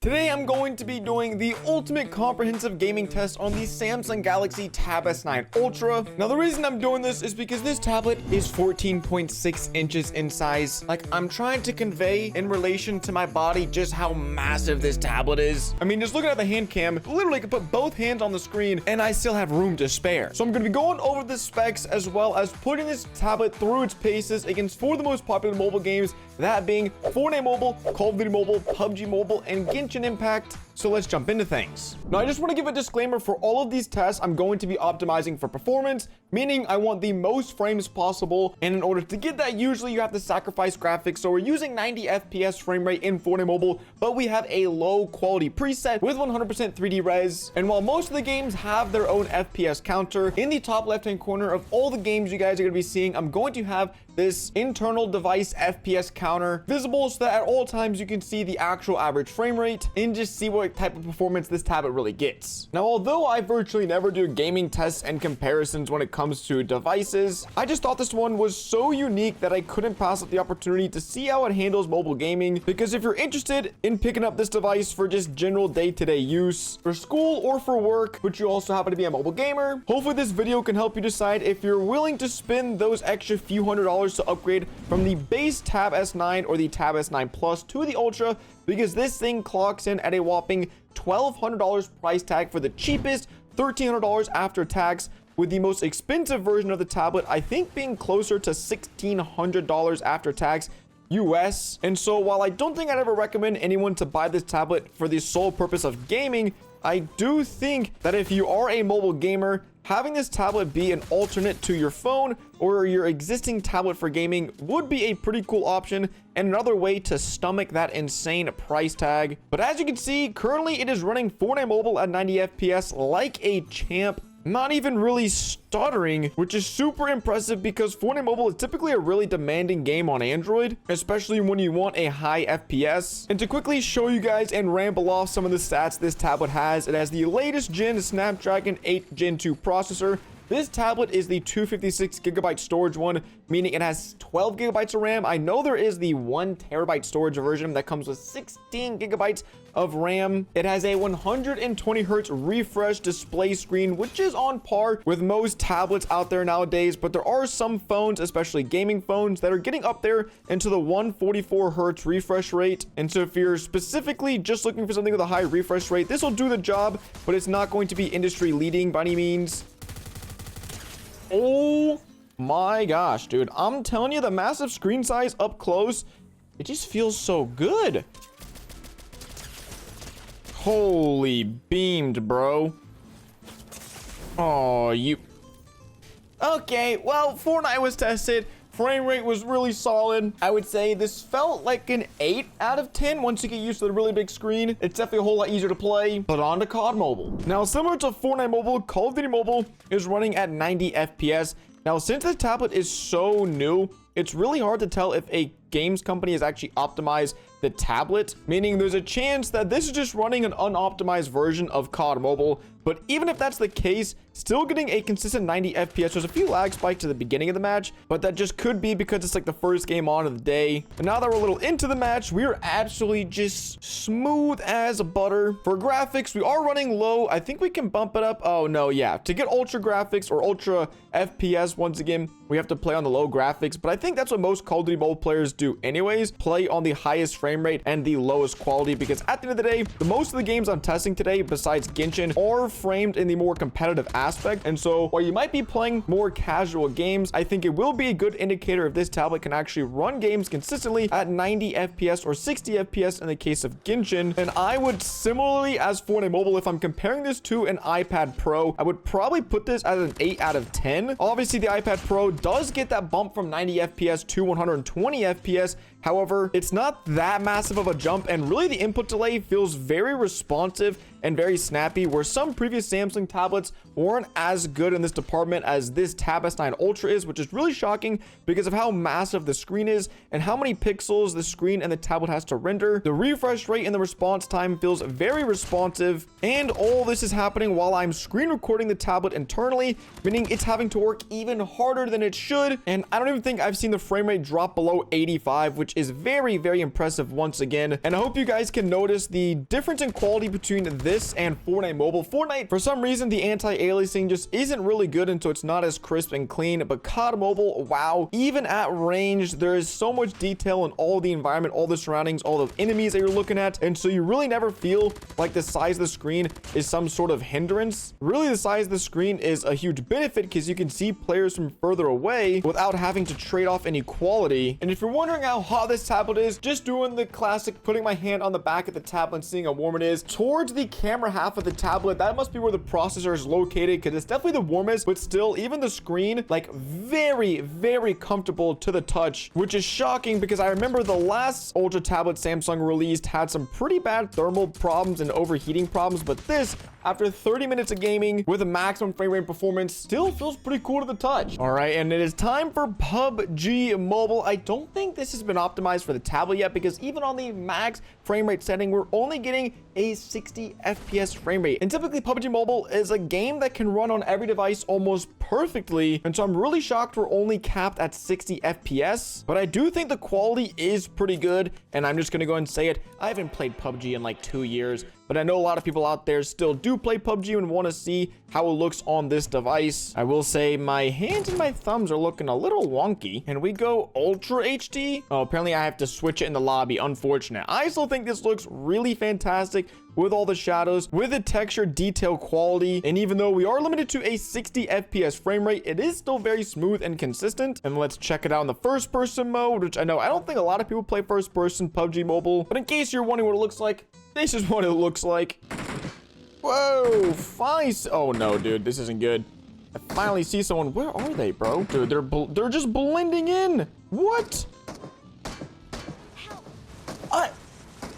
Today I'm going to be doing the ultimate comprehensive gaming test on the Samsung Galaxy Tab S9 Ultra. Now the reason I'm doing this is because this tablet is 14.6 inches in size. Like, I'm trying to convey in relation to my body just how massive this tablet is. I mean, just looking at the hand cam, literally I can put both hands on the screen and I still have room to spare. So I'm going to be going over the specs as well as putting this tablet through its paces against four of the most popular mobile games, that being Fortnite Mobile, Call of Duty Mobile, PUBG Mobile, and Genshin Impact. So let's jump into things. Now, I just want to give a disclaimer for all of these tests. I'm going to be optimizing for performance, meaning I want the most frames possible. And in order to get that, usually you have to sacrifice graphics. So we're using 90 FPS frame rate in Fortnite Mobile, but we have a low quality preset with 100% 3D res. And while most of the games have their own FPS counter, in the top left-hand corner of all the games you guys are going to be seeing, I'm going to have this internal device FPS counter visible so that at all times you can see the actual average frame rate and just see what type of performance this tablet really gets. Now, although I virtually never do gaming tests and comparisons when it comes to devices, I just thought this one was so unique that I couldn't pass up the opportunity to see how it handles mobile gaming, because if you're interested in picking up this device for just general day-to-day use, for school or for work, but you also happen to be a mobile gamer, hopefully this video can help you decide if you're willing to spend those extra few $100s to upgrade from the base Tab S9 or the Tab S9 Plus to the Ultra, because this thing clocks in at a whopping $1,200 price tag for the cheapest, $1,300 after tax, with the most expensive version of the tablet I think being closer to $1,600 after tax US. And so while I don't think I'd ever recommend anyone to buy this tablet for the sole purpose of gaming, I do think that if you are a mobile gamer, having this tablet be an alternate to your phone or your existing tablet for gaming would be a pretty cool option and another way to stomach that insane price tag. But as you can see, currently it is running Fortnite Mobile at 90 FPS like a champ, not even really stuttering, which is super impressive because Fortnite Mobile is typically a really demanding game on Android, especially when you want a high FPS. And to quickly show you guys and ramble off some of the stats this tablet has, it has the latest gen Snapdragon 8 Gen 2 processor. This tablet is the 256 gigabyte storage one, meaning it has 12 gigabytes of RAM. I know there is the 1 terabyte storage version that comes with 16 gigabytes of RAM. It has a 120 hertz refresh display screen, which is on par with most tablets out there nowadays, but there are some phones, especially gaming phones, that are getting up there into the 144 hertz refresh rate. And so if you're specifically just looking for something with a high refresh rate, this will do the job, but it's not going to be industry leading by any means. Oh my gosh, dude. I'm telling you, the massive screen size up close, it just feels so good. Holy beamed, bro. Oh, you... Okay, well, Fortnite was tested. Frame rate was really solid. I would say this felt like an 8 out of 10 once you get used to the really big screen. It's definitely a whole lot easier to play. But on to COD Mobile. Now, similar to Fortnite Mobile, Call of Duty Mobile is running at 90 FPS. Now, since the tablet is so new, it's really hard to tell if a games company has actually optimized the tablet, meaning there's a chance that this is just running an unoptimized version of COD Mobile. But even if that's the case, still getting a consistent 90 FPS. There's a few lag spikes at the beginning of the match, but that just could be because it's like the first game on of the day. And now that we're a little into the match, we are absolutely just smooth as butter. For graphics, we are running low. I think we can bump it up. Oh no, yeah. To get ultra graphics or ultra FPS, once again, we have to play on the low graphics, but I think that's what most Call of Duty Mobile players do anyways, play on the highest frame rate and the lowest quality, because at the end of the day, most of the games I'm testing today, besides Genshin, are framed in the more competitive aspect. And so while you might be playing more casual games, I think it will be a good indicator if this tablet can actually run games consistently at 90 FPS or 60 FPS in the case of Genshin. And I would similarly, as Fortnite Mobile, if I'm comparing this to an iPad Pro, I would probably put this as an 8 out of 10. Obviously, the iPad Pro does get that bump from 90 FPS to 120 FPS. However, it's not that massive of a jump, and really the input delay feels very responsive and very snappy, where some previous Samsung tablets weren't as good in this department as this Tab S9 Ultra is, which is really shocking because of how massive the screen is and how many pixels the screen and the tablet has to render. The refresh rate and the response time feels very responsive, and all this is happening while I'm screen recording the tablet internally, meaning it's having to work even harder than it should. And I don't even think I've seen the frame rate drop below 85, which is very, very impressive once again. And I hope you guys can notice the difference in quality between this and Fortnite Mobile. Fortnite, for some reason, the anti-aliasing just isn't really good, and so it's not as crisp and clean. But COD Mobile, wow, even at range, there is so much detail in all the environment, all the surroundings, all the enemies that you're looking at, and so you really never feel like the size of the screen is some sort of hindrance. Really, the size of the screen is a huge benefit because you can see players from further away without having to trade off any quality. And if you're wondering how hot this tablet is, just doing the classic putting my hand on the back of the tablet and seeing how warm it is. Towards the camera half of the tablet, that must be where the processor is located, because it's definitely the warmest, but still, even the screen, like, very, very comfortable to the touch, which is shocking because I remember the last Ultra tablet Samsung released had some pretty bad thermal problems and overheating problems, but this, after 30 minutes of gaming with a maximum frame rate performance, still feels pretty cool to the touch. All right, and it is time for PUBG Mobile. I don't think this has been optimized for the tablet yet, because even on the max frame rate setting, we're only getting a 60 FPS frame rate. And typically PUBG Mobile is a game that can run on every device almost perfectly. And so I'm really shocked we're only capped at 60 FPS. But I do think the quality is pretty good. And I'm just going to go ahead and say it. I haven't played PUBG in like 2 years. But I know a lot of people out there still do play PUBG and want to see how it looks on this device. I will say my hands and my thumbs are looking a little wonky. And we go Ultra HD. Oh, apparently I have to switch it in the lobby. Unfortunate. I still think this looks really fantastic with all the shadows, with the texture detail quality. And even though we are limited to a 60 FPS frame rate, it is still very smooth and consistent. And let's check it out in the first person mode, which I don't think a lot of people play first person PUBG Mobile. But in case you're wondering what it looks like, this is what it looks like. Whoa, fine. Oh no, dude, this isn't good. I finally see someone. Where are they, bro? Dude, they're just blending in. What?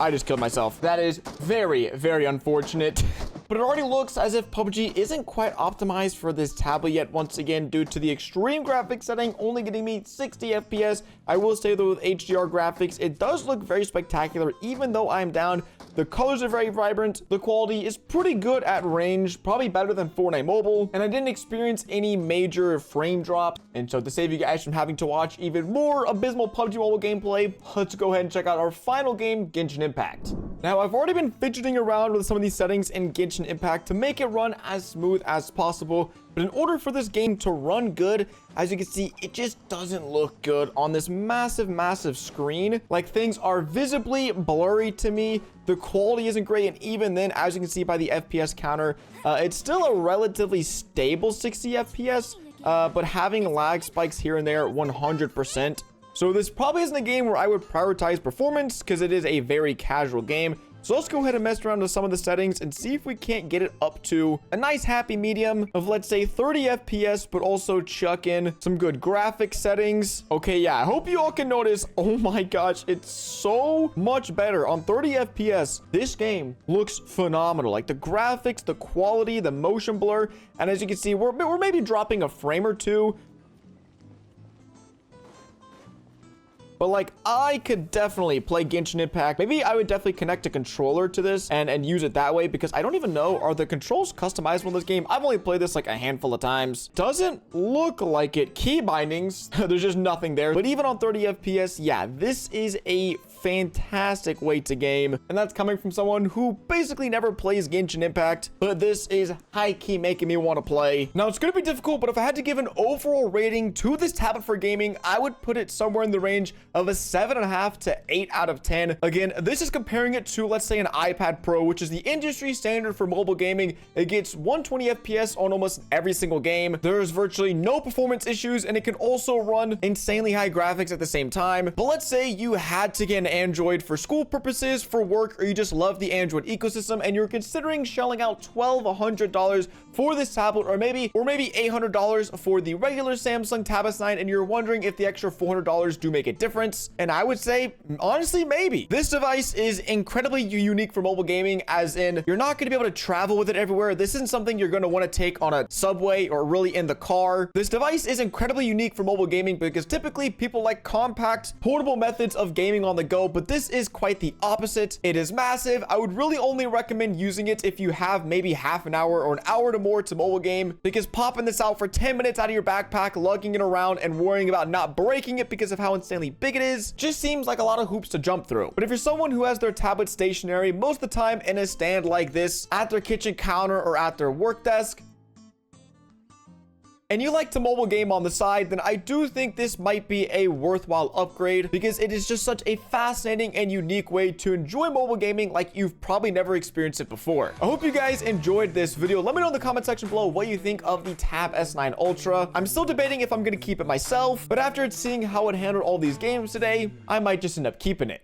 I just killed myself. That is very, very unfortunate. But it already looks as if PUBG isn't quite optimized for this tablet yet, once again, due to the extreme graphics setting only getting me 60 FPS. I will say though, with HDR graphics, it does look very spectacular, even though I'm down. The colors are very vibrant. The quality is pretty good at range, probably better than Fortnite Mobile. And I didn't experience any major frame drops. And so to save you guys from having to watch even more abysmal PUBG Mobile gameplay, let's go ahead and check out our final game, Genshin Impact. Now, I've already been fidgeting around with some of these settings in Genshin Impact to make it run as smooth as possible. But in order for this game to run good, as you can see, it just doesn't look good on this massive, massive screen. Like, things are visibly blurry to me. The quality isn't great. And even then, as you can see by the FPS counter, it's still a relatively stable 60 FPS, but having lag spikes here and there 100%. So this probably isn't a game where I would prioritize performance, because it is a very casual game. So let's go ahead and mess around with some of the settings and see if we can't get it up to a nice happy medium of, let's say, 30 FPS, but also chuck in some good graphic settings. Okay, yeah, I hope you all can notice. Oh my gosh, it's so much better on 30 FPS. This game looks phenomenal. Like the graphics, the quality, the motion blur. And as you can see, we're maybe dropping a frame or two. But like, I could definitely play Genshin Impact. Maybe I would definitely connect a controller to this and use it that way, because I don't even know, are the controls customizable in this game? I've only played this like a handful of times. Doesn't look like it. Key bindings, there's just nothing there. But even on 30 FPS, yeah, this is a fantastic way to game. And that's coming from someone who basically never plays Genshin Impact, but this is high-key making me want to play. Now, it's going to be difficult, but if I had to give an overall rating to this tablet for gaming, I would put it somewhere in the range of a 7.5 to 8 out of 10. Again, this is comparing it to, let's say, an iPad Pro, which is the industry standard for mobile gaming. It gets 120 FPS on almost every single game. There's virtually no performance issues, and it can also run insanely high graphics at the same time. But let's say you had to get an Android for school purposes, for work, or you just love the Android ecosystem and you're considering shelling out $1,200 for this tablet, or maybe $800 for the regular Samsung Tab S9, and you're wondering if the extra $400 do make a difference. And I would say, honestly, maybe. This device is incredibly unique for mobile gaming, as in you're not going to be able to travel with it everywhere. This isn't something you're going to want to take on a subway or really in the car. This device is incredibly unique for mobile gaming because typically people like compact, portable methods of gaming on the go. know, but this is quite the opposite. It is massive. I would really only recommend using it if you have maybe half an hour or an hour to more to mobile game, because popping this out for 10 minutes out of your backpack, lugging it around and worrying about not breaking it because of how insanely big it is, just seems like a lot of hoops to jump through. But if you're someone who has their tablet stationary most of the time in a stand like this, at their kitchen counter or at their work desk, and you like to mobile game on the side, then I do think this might be a worthwhile upgrade, because it is just such a fascinating and unique way to enjoy mobile gaming like you've probably never experienced it before. I hope you guys enjoyed this video. Let me know in the comment section below what you think of the Tab S9 Ultra. I'm still debating if I'm going to keep it myself, but after seeing how it handled all these games today, I might just end up keeping it.